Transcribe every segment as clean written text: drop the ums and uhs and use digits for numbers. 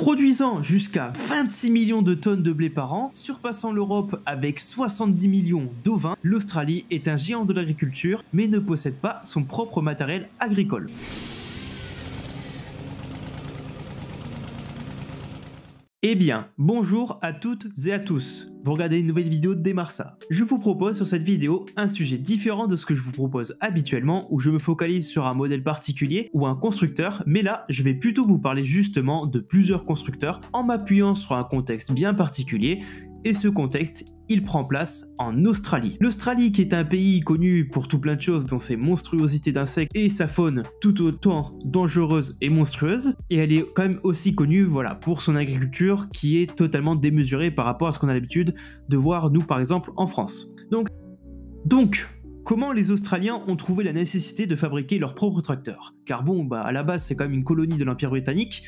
Produisant jusqu'à 26 millions de tonnes de blé par an, surpassant l'Europe avec 70 millions d'ovins, l'Australie est un géant de l'agriculture, mais ne possède pas son propre matériel agricole. Eh bien, bonjour à toutes et à tous, vous regardez une nouvelle vidéo de Demarsa. Je vous propose sur cette vidéo un sujet différent de ce que je vous propose habituellement, où je me focalise sur un modèle particulier ou un constructeur, mais là je vais plutôt vous parler justement de plusieurs constructeurs en m'appuyant sur un contexte bien particulier, et ce contexte il prend place en Australie. L'Australie qui est un pays connu pour tout plein de choses dont ses monstruosités d'insectes et sa faune tout autant dangereuse et monstrueuse, et elle est quand même aussi connue voilà, pour son agriculture qui est totalement démesurée par rapport à ce qu'on a l'habitude de voir nous par exemple en France. Donc comment les Australiens ont trouvé la nécessité de fabriquer leur propre tracteur? Car bon, à la base c'est quand même une colonie de l'Empire britannique,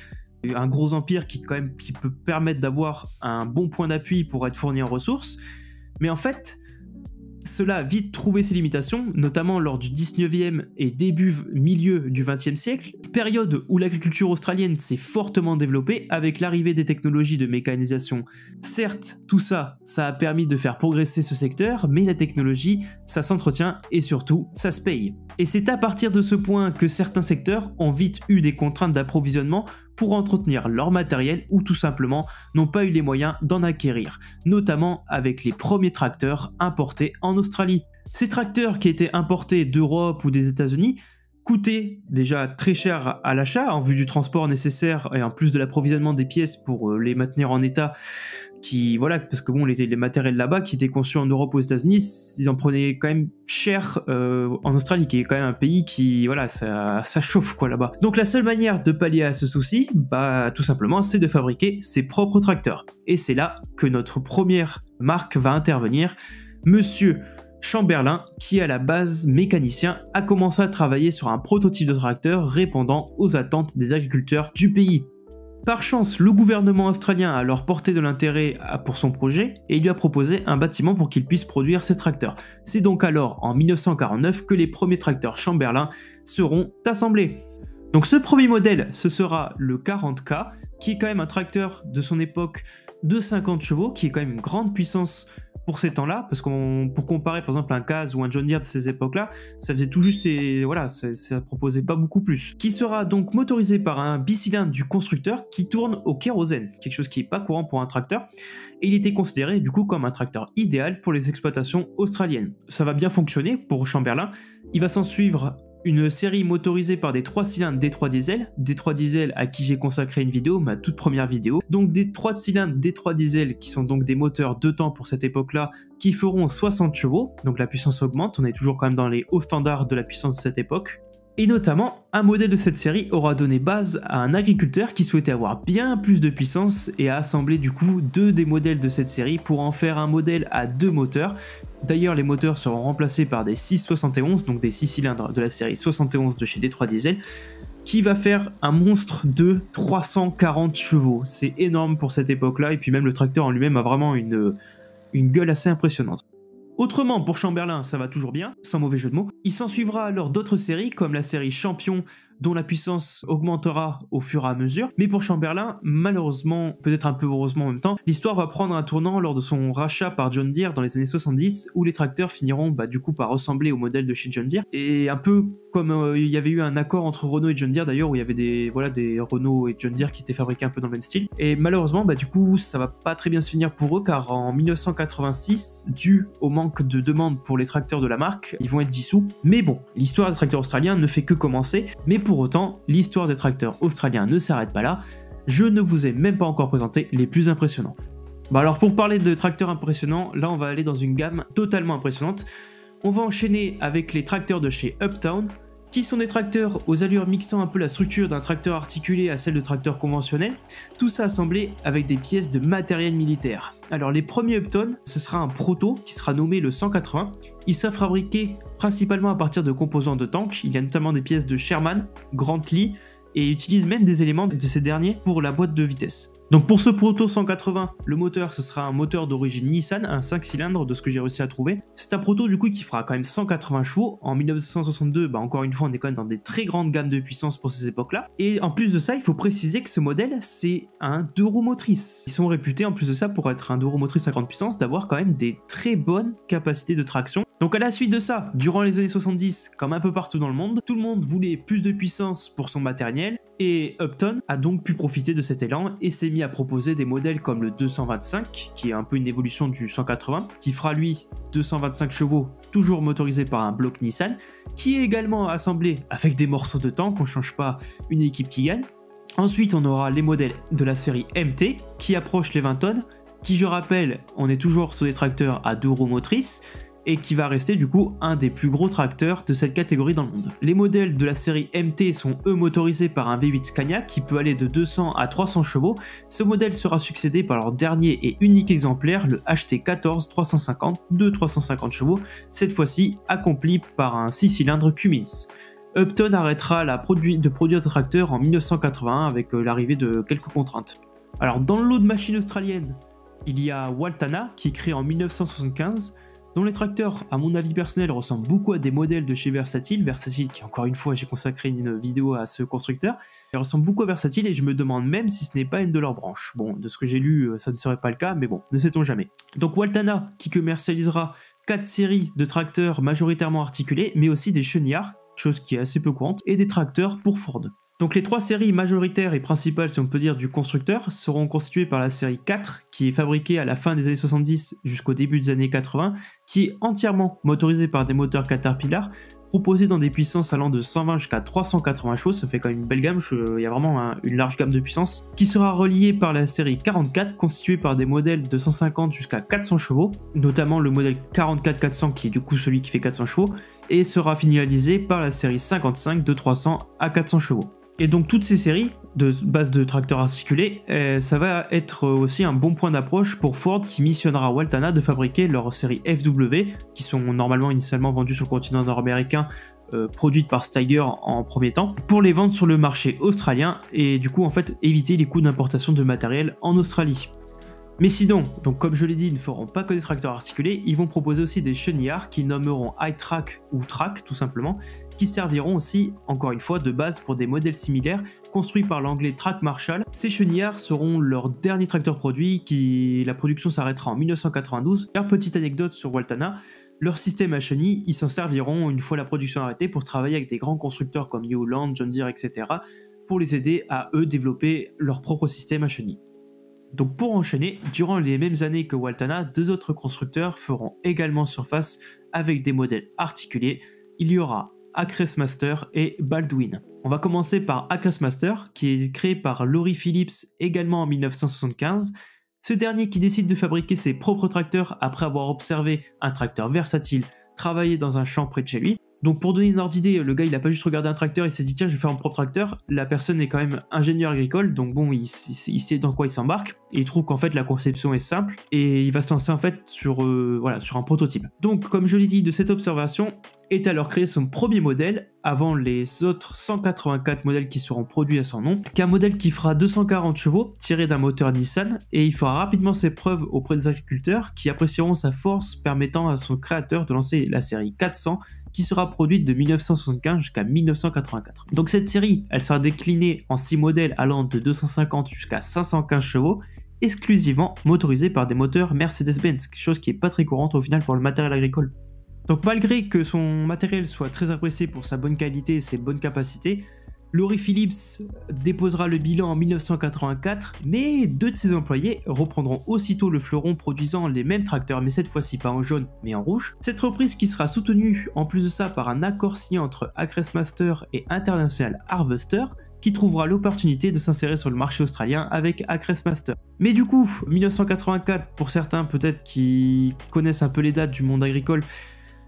un gros empire qui peut permettre d'avoir un bon point d'appui pour être fourni en ressources, mais en fait cela a vite trouvé ses limitations, notamment lors du 19e et milieu du 20e siècle, période où l'agriculture australienne s'est fortement développée avec l'arrivée des technologies de mécanisation. Certes, tout ça a permis de faire progresser ce secteur, mais la technologie, ça s'entretient et surtout, ça se paye. Et c'est à partir de ce point que certains secteurs ont vite eu des contraintes d'approvisionnement pour entretenir leur matériel ou tout simplement n'ont pas eu les moyens d'en acquérir, notamment avec les premiers tracteurs importés en Australie. Ces tracteurs qui étaient importés d'Europe ou des États-Unis coûtaient déjà très cher à l'achat en vue du transport nécessaire et en plus de l'approvisionnement des pièces pour les maintenir en état, parce que bon, les matériels là-bas qui étaient conçus en Europe ou aux États-Unis, ils en prenaient quand même cher en Australie, qui est quand même un pays qui, ça chauffe quoi là-bas. Donc la seule manière de pallier à ce souci, tout simplement, c'est de fabriquer ses propres tracteurs. Et c'est là que notre première marque va intervenir, Monsieur Chamberlain, qui à la base mécanicien, a commencé à travailler sur un prototype de tracteur répondant aux attentes des agriculteurs du pays. Par chance, le gouvernement australien a alors porté de l'intérêt pour son projet et il lui a proposé un bâtiment pour qu'il puisse produire ses tracteurs. C'est donc alors en 1949 que les premiers tracteurs Chamberlain seront assemblés. Donc ce premier modèle, ce sera le 40K, qui est quand même un tracteur de son époque de 50 chevaux, qui est quand même une grande puissance pour ces temps-là, parce que pour comparer par exemple un Caz ou un John Deere de ces époques-là, ça faisait tout juste, ça proposait pas beaucoup plus. Qui sera donc motorisé par un bicylindre du constructeur qui tourne au kérosène, quelque chose qui est pas courant pour un tracteur, et il était considéré du coup comme un tracteur idéal pour les exploitations australiennes. Ça va bien fonctionner pour Chamberlain, il va s'en suivre une série motorisée par des 3 cylindres D3 diesel à qui j'ai consacré une vidéo, ma toute première vidéo. Donc des 3 cylindres D3 diesel qui sont donc des moteurs 2 temps pour cette époque-là, qui feront 60 chevaux, donc la puissance augmente, on est toujours quand même dans les hauts standards de la puissance de cette époque. Et notamment, un modèle de cette série aura donné base à un agriculteur qui souhaitait avoir bien plus de puissance et a assemblé du coup 2 des modèles de cette série pour en faire un modèle à 2 moteurs. D'ailleurs, les moteurs seront remplacés par des 671, donc des 6 cylindres de la série 71 de chez D3 Diesel, qui va faire un monstre de 340 chevaux. C'est énorme pour cette époque-là, et puis même le tracteur en lui-même a vraiment une gueule assez impressionnante. Autrement, pour Chamberlain, ça va toujours bien, sans mauvais jeu de mots. Il s'en suivra alors d'autres séries, comme la série Champion, dont la puissance augmentera au fur et à mesure. Mais pour Chamberlain, malheureusement, peut-être un peu heureusement en même temps, l'histoire va prendre un tournant lors de son rachat par John Deere dans les années 70, où les tracteurs finiront du coup par ressembler au modèle de chez John Deere. Et un peu comme il y avait eu un accord entre Renault et John Deere d'ailleurs, où il y avait des Renault et John Deere qui étaient fabriqués un peu dans le même style. Et malheureusement, du coup, ça va pas très bien se finir pour eux, car en 1986, dû au manque de demande pour les tracteurs de la marque, ils vont être dissous. Mais bon, l'histoire des tracteurs australiens ne fait que commencer, mais pour autant, l'histoire des tracteurs australiens ne s'arrête pas là. Je ne vous ai même pas encore présenté les plus impressionnants. Alors pour parler de tracteurs impressionnants, là on va aller dans une gamme totalement impressionnante. On va enchaîner avec les tracteurs de chez Uptown, qui sont des tracteurs aux allures mixant un peu la structure d'un tracteur articulé à celle de tracteurs conventionnels, tout ça assemblé avec des pièces de matériel militaire. Alors les premiers Upton, ce sera un proto qui sera nommé le 180, il sera fabriqué principalement à partir de composants de tanks, il y a notamment des pièces de Sherman, Grantley, et utilise même des éléments de ces derniers pour la boîte de vitesse. Donc pour ce Proto 180, le moteur ce sera un moteur d'origine Nissan, un 5 cylindres de ce que j'ai réussi à trouver. C'est un Proto du coup qui fera quand même 180 chevaux. En 1962, encore une fois on est quand même dans des très grandes gammes de puissance pour ces époques-là. Et en plus de ça, il faut préciser que ce modèle c'est un 2 roues motrices. Ils sont réputés en plus de ça pour être un 2 roues motrices à grande puissance, d'avoir quand même des très bonnes capacités de traction. Donc à la suite de ça, durant les années 70, comme un peu partout dans le monde voulait plus de puissance pour son matériel. Et Upton a donc pu profiter de cet élan et s'est mis à proposer des modèles comme le 225, qui est un peu une évolution du 180, qui fera lui 225 chevaux, toujours motorisé par un bloc Nissan, qui est également assemblé avec des morceaux de tank, on ne change pas une équipe qui gagne. Ensuite, on aura les modèles de la série MT, qui approchent les 20 tonnes, qui je rappelle, on est toujours sur des tracteurs à 2 roues motrices, et qui va rester du coup un des plus gros tracteurs de cette catégorie dans le monde. Les modèles de la série MT sont eux motorisés par un V8 Scania qui peut aller de 200 à 300 chevaux. Ce modèle sera succédé par leur dernier et unique exemplaire, le HT14 350 de 350 chevaux, cette fois-ci accompli par un 6 cylindres Cummins. Upton arrêtera de produire des tracteurs en 1981 avec l'arrivée de quelques contraintes. Alors dans le lot de machines australiennes, il y a Waltana qui est créé en 1975, dont les tracteurs, à mon avis personnel, ressemblent beaucoup à des modèles de chez Versatile. Versatile qui, encore une fois, j'ai consacré une vidéo à ce constructeur. Ils ressemblent beaucoup à Versatile et je me demande même si ce n'est pas une de leurs branches. Bon, de ce que j'ai lu, ça ne serait pas le cas, mais bon, ne sait-on jamais. Donc Waltana, qui commercialisera 4 séries de tracteurs majoritairement articulés, mais aussi des chenillards, chose qui est assez peu courante, et des tracteurs pour Ford. Donc les 3 séries majoritaires et principales, si on peut dire, du constructeur seront constituées par la série 4, qui est fabriquée à la fin des années 70 jusqu'au début des années 80, qui est entièrement motorisée par des moteurs Caterpillar, proposés dans des puissances allant de 120 jusqu'à 380 chevaux, ça fait quand même une belle gamme, il y a vraiment une large gamme de puissance, qui sera reliée par la série 44, constituée par des modèles de 150 jusqu'à 400 chevaux, notamment le modèle 44-400 qui est du coup celui qui fait 400 chevaux, et sera finalisé par la série 55 de 300 à 400 chevaux. Et donc toutes ces séries de base de tracteurs articulés, ça va être aussi un bon point d'approche pour Ford qui missionnera à Waltana de fabriquer leur série FW, qui sont normalement initialement vendues sur le continent nord-américain, produites par Steiger en premier temps, pour les vendre sur le marché australien et du coup en fait éviter les coûts d'importation de matériel en Australie. Mais sinon, donc comme je l'ai dit, ils ne feront pas que des tracteurs articulés, ils vont proposer aussi des chenillards qu'ils nommeront iTrack ou Track tout simplement, qui serviront aussi, encore une fois, de base pour des modèles similaires construits par l'anglais Track Marshall. Ces chenillards seront leur dernier tracteur produit, la production s'arrêtera en 1992. Car petite anecdote sur Waltana, leur système à chenilles, ils s'en serviront une fois la production arrêtée pour travailler avec des grands constructeurs comme Hewland, John Deere, etc. pour les aider à eux développer leur propre système à chenilles. Donc pour enchaîner, durant les mêmes années que Waltana, 2 autres constructeurs feront également surface avec des modèles articulés. Il y aura Acres Master et Baldwin. On va commencer par Acres Master, qui est créé par Laurie Phillips également en 1975. Ce dernier qui décide de fabriquer ses propres tracteurs après avoir observé un tracteur versatile travailler dans un champ près de chez lui. Donc pour donner une ordre d'idée, le gars il a pas juste regardé un tracteur, il s'est dit tiens je vais faire mon propre tracteur. La personne est quand même ingénieur agricole, donc bon il sait dans quoi il s'embarque, et il trouve qu'en fait la conception est simple, et il va se lancer en fait sur un prototype. Donc comme je l'ai dit, de cette observation est alors créé son premier modèle, avant les autres 184 modèles qui seront produits à son nom, qu'un modèle qui fera 240 chevaux, tiré d'un moteur Nissan, et il fera rapidement ses preuves auprès des agriculteurs, qui apprécieront sa force permettant à son créateur de lancer la série 400, qui sera produite de 1975 jusqu'à 1984. Donc cette série, elle sera déclinée en 6 modèles allant de 250 jusqu'à 515 chevaux, exclusivement motorisés par des moteurs Mercedes-Benz, chose qui est pas très courante au final pour le matériel agricole. Donc malgré que son matériel soit très apprécié pour sa bonne qualité et ses bonnes capacités, Laurie Phillips déposera le bilan en 1984, mais 2 de ses employés reprendront aussitôt le fleuron produisant les mêmes tracteurs, mais cette fois-ci pas en jaune, mais en rouge. Cette reprise qui sera soutenue en plus de ça par un accord signé entre Acres Master et International Harvester, qui trouvera l'opportunité de s'insérer sur le marché australien avec Acres Master. Mais du coup, 1984, pour certains peut-être qui connaissent un peu les dates du monde agricole,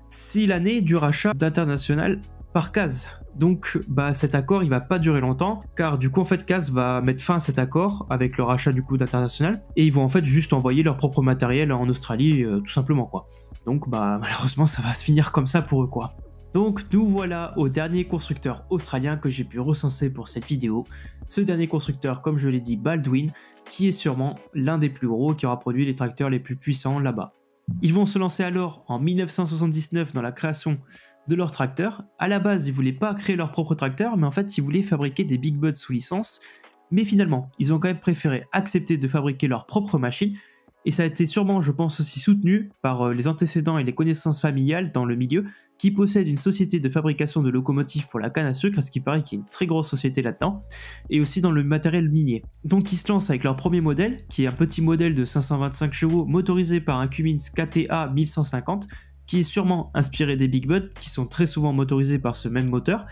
c'est l'année du rachat d'International par CAZ. Donc cet accord il va pas durer longtemps, car du coup en fait CAZ va mettre fin à cet accord avec le rachat du coup d'International, et ils vont en fait juste envoyer leur propre matériel en Australie tout simplement quoi. Donc malheureusement ça va se finir comme ça pour eux quoi. Donc nous voilà au dernier constructeur australien que j'ai pu recenser pour cette vidéo. Ce dernier constructeur, comme je l'ai dit, Baldwin, qui est sûrement l'un des plus gros qui aura produit les tracteurs les plus puissants là-bas. Ils vont se lancer alors en 1979 dans la création de leur tracteur. À la base, ils voulaient pas créer leur propre tracteur, mais en fait, ils voulaient fabriquer des Big Buds sous licence. Mais finalement, ils ont quand même préféré accepter de fabriquer leur propre machine. Et ça a été sûrement, je pense, aussi soutenu par les antécédents et les connaissances familiales dans le milieu, qui possède une société de fabrication de locomotives pour la canne à sucre, à ce qui paraît qu'il y a une très grosse société là-dedans, et aussi dans le matériel minier. Donc ils se lancent avec leur premier modèle, qui est un petit modèle de 525 chevaux motorisé par un Cummins KTA 1150, qui est sûrement inspiré des Big Buds, qui sont très souvent motorisés par ce même moteur.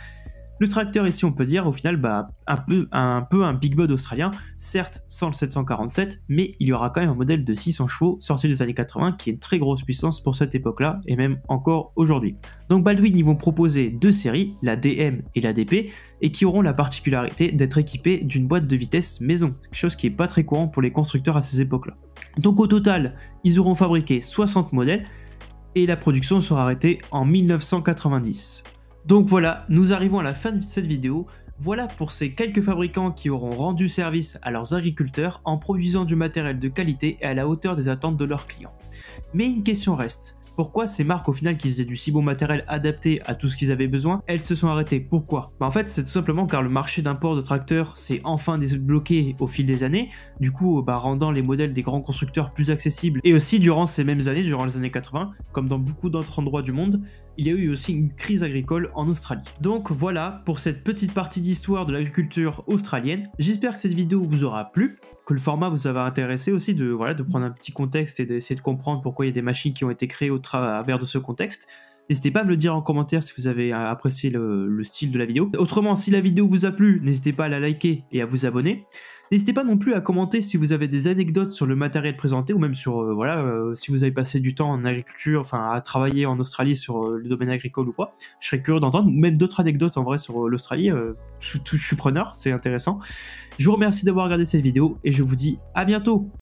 Le tracteur ici, on peut dire au final un peu un Big Bud australien, certes sans le 747, mais il y aura quand même un modèle de 600 chevaux sorti des années 80 qui est une très grosse puissance pour cette époque-là et même encore aujourd'hui. Donc Baldwin, ils vont proposer deux séries, la DM et la DP, et qui auront la particularité d'être équipées d'une boîte de vitesse maison, quelque chose qui n'est pas très courant pour les constructeurs à ces époques-là. Donc au total, ils auront fabriqué 60 modèles et la production sera arrêtée en 1990. Donc voilà, nous arrivons à la fin de cette vidéo. Voilà pour ces quelques fabricants qui auront rendu service à leurs agriculteurs en produisant du matériel de qualité et à la hauteur des attentes de leurs clients. Mais une question reste. Pourquoi ces marques au final qui faisaient du si bon matériel adapté à tout ce qu'ils avaient besoin, elles se sont arrêtées? Pourquoi? En fait c'est tout simplement car le marché d'import de tracteurs s'est enfin débloqué au fil des années, du coup rendant les modèles des grands constructeurs plus accessibles, et aussi durant ces mêmes années, durant les années 80, comme dans beaucoup d'autres endroits du monde, il y a eu aussi une crise agricole en Australie. Donc voilà pour cette petite partie d'histoire de l'agriculture australienne. J'espère que cette vidéo vous aura plu, que le format vous a intéressé aussi, de prendre un petit contexte et d'essayer de comprendre pourquoi il y a des machines qui ont été créées au travers de ce contexte. N'hésitez pas à me le dire en commentaire si vous avez apprécié le style de la vidéo. Autrement, si la vidéo vous a plu, n'hésitez pas à la liker et à vous abonner. N'hésitez pas non plus à commenter si vous avez des anecdotes sur le matériel présenté ou même sur si vous avez passé du temps en agriculture, enfin à travailler en Australie sur le domaine agricole ou quoi. Je serais curieux d'entendre, ou même d'autres anecdotes en vrai sur l'Australie. Je suis preneur, c'est intéressant. Je vous remercie d'avoir regardé cette vidéo et je vous dis à bientôt.